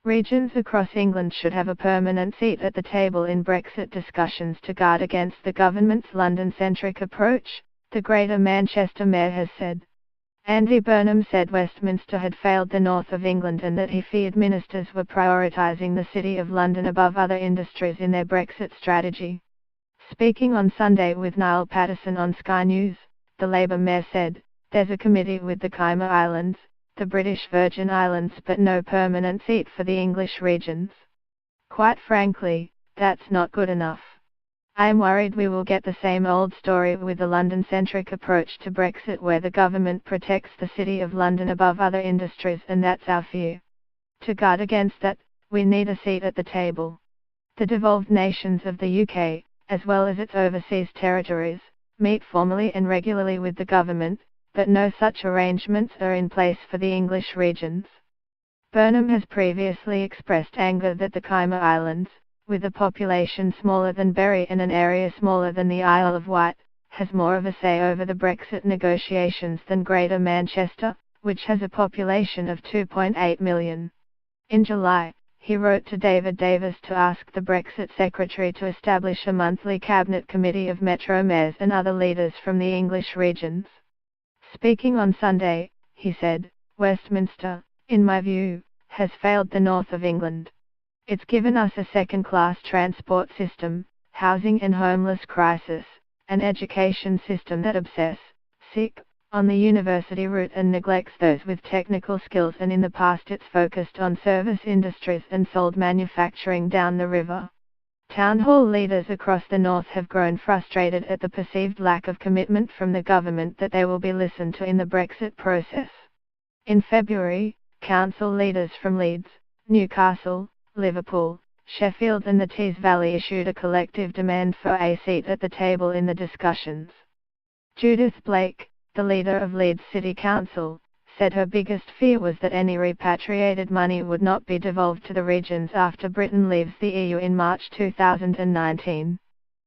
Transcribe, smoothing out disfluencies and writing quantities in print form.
Regions across England should have a permanent seat at the table in Brexit discussions to guard against the government's London-centric approach, the Greater Manchester Mayor has said. Andy Burnham said Westminster had failed the north of England and that he feared ministers were prioritising the City of London above other industries in their Brexit strategy. Speaking on Sunday with Niall Patterson on Sky News, the Labour mayor said, "There's a committee with the Cayman Islands, the British Virgin Islands, but no permanent seat for the English regions. Quite frankly, that's not good enough. I'm worried we will get the same old story with the London-centric approach to Brexit where the government protects the City of London above other industries, and that's our fear. To guard against that, we need a seat at the table. The devolved nations of the UK, as well as its overseas territories, meet formally and regularly with the government, but no such arrangements are in place for the English regions." Burnham has previously expressed anger that the Cayman Islands, with a population smaller than Berry and an area smaller than the Isle of Wight, has more of a say over the Brexit negotiations than Greater Manchester, which has a population of 2.8 million. In July, he wrote to David Davis to ask the Brexit Secretary to establish a monthly Cabinet Committee of Metro Mayors and other leaders from the English regions. Speaking on Sunday, he said, "Westminster, in my view, has failed the north of England. It's given us a second-class transport system, housing and homeless crisis, an education system that on the university route and neglects those with technical skills, and in the past it's focused on service industries and sold manufacturing down the river." Town hall leaders across the north have grown frustrated at the perceived lack of commitment from the government that they will be listened to in the Brexit process. In February, council leaders from Leeds, Newcastle, Liverpool, Sheffield and the Tees Valley issued a collective demand for a seat at the table in the discussions. Judith Blake, the leader of Leeds City Council, said her biggest fear was that any repatriated money would not be devolved to the regions after Britain leaves the EU in March 2019.